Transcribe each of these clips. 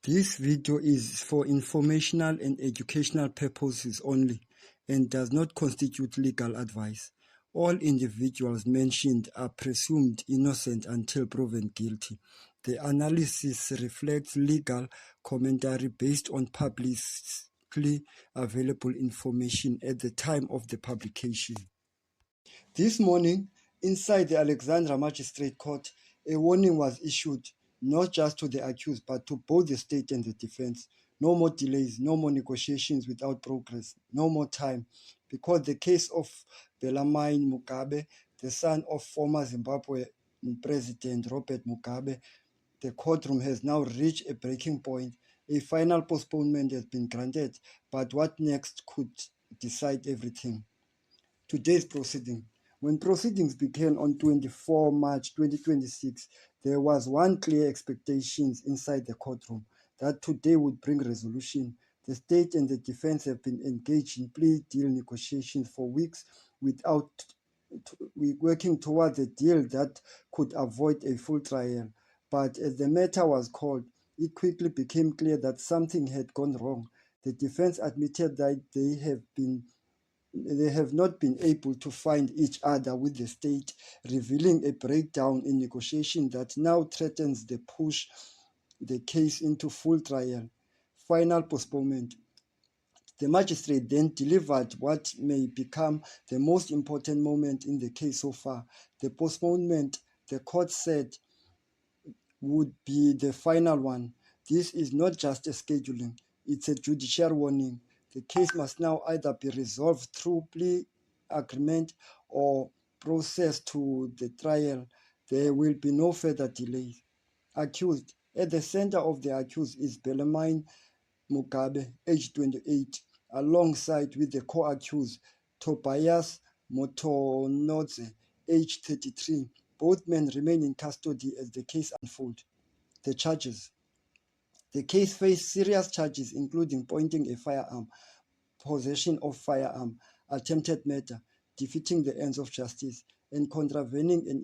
This video is for informational and educational purposes only and does not constitute legal advice. All individuals mentioned are presumed innocent until proven guilty. The analysis reflects legal commentary based on publicly available information at the time of the publication. This morning, inside the Alexandra Magistrate Court, a warning was issued not just to the accused but to both the state and the defense. No more delays, no more negotiations without progress, no more time, because the case of Bellarmine Mugabe, the son of former Zimbabwe President Robert Mugabe, the courtroom has now reached a breaking point. A final postponement has been granted, but what next could decide everything. Today's proceeding. When proceedings began on 24 March 2026, there was one clear expectation inside the courtroom, that today would bring resolution. The state and the defense have been engaged in plea deal negotiations for weeks without working towards a deal that could avoid a full trial. But as the matter was called, it quickly became clear that something had gone wrong. The defense admitted that they have not been able to find each other with the state, revealing a breakdown in negotiation that now threatens to push the case into full trial. Final postponement. The magistrate then delivered what may become the most important moment in the case so far. The postponement, the court said, would be the final one. This is not just a scheduling, it's a judicial warning. The case must now either be resolved through plea agreement or processed to the trial. There will be no further delays. Accused. At the center of the accused is Bellarmine Mugabe, age 28, alongside with the co-accused Tobias Motonodze, age 33. Both men remain in custody as the case unfolds. The charges. The case faced serious charges including pointing a firearm, possession of firearm, attempted murder, defeating the ends of justice, and contravening an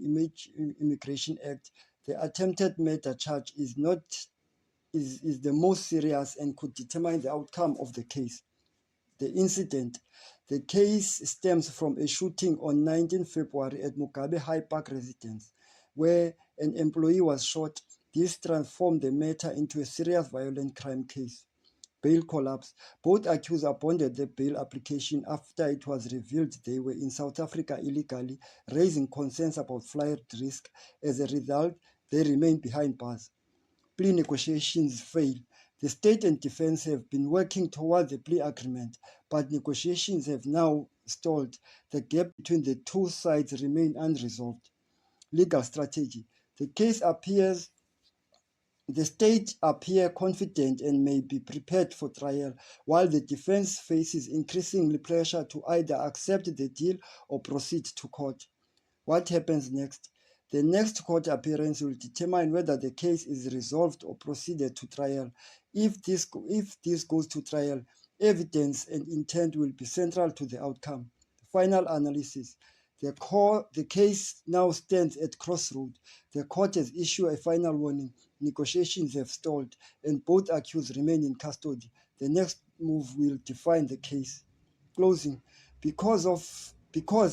Immigration Act. The attempted murder charge is the most serious and could determine the outcome of the case. The incident. The case stems from a shooting on 19 February at Mugabe High Park residence, where an employee was shot. This transformed the matter into a serious violent crime case. Bail collapse. Both accused abandoned the bail application after it was revealed they were in South Africa illegally, raising concerns about flight risk. As a result, they remain behind bars. Plea negotiations fail. The state and defense have been working towards a plea agreement, but negotiations have now stalled. The gap between the two sides remains unresolved. Legal strategy. The state appear confident and may be prepared for trial, while the defense faces increasingly pressure to either accept the deal or proceed to court. What happens next? The next court appearance will determine whether the case is resolved or proceeded to trial. If this goes to trial, evidence and intent will be central to the outcome. Final analysis. The case now stands at crossroads. The court has issued a final warning. Negotiations have stalled, and both accused remain in custody. The next move will define the case. Closing. Because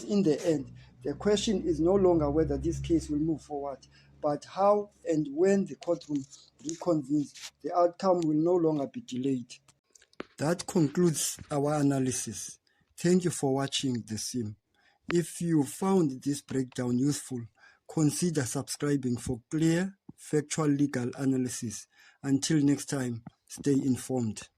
in the end, the question is no longer whether this case will move forward, but how and when the courtroom reconvenes. The outcome will no longer be delayed. That concludes our analysis. Thank you for watching The Sim. If you found this breakdown useful, consider subscribing for clear, factual legal analysis. Until next time, stay informed.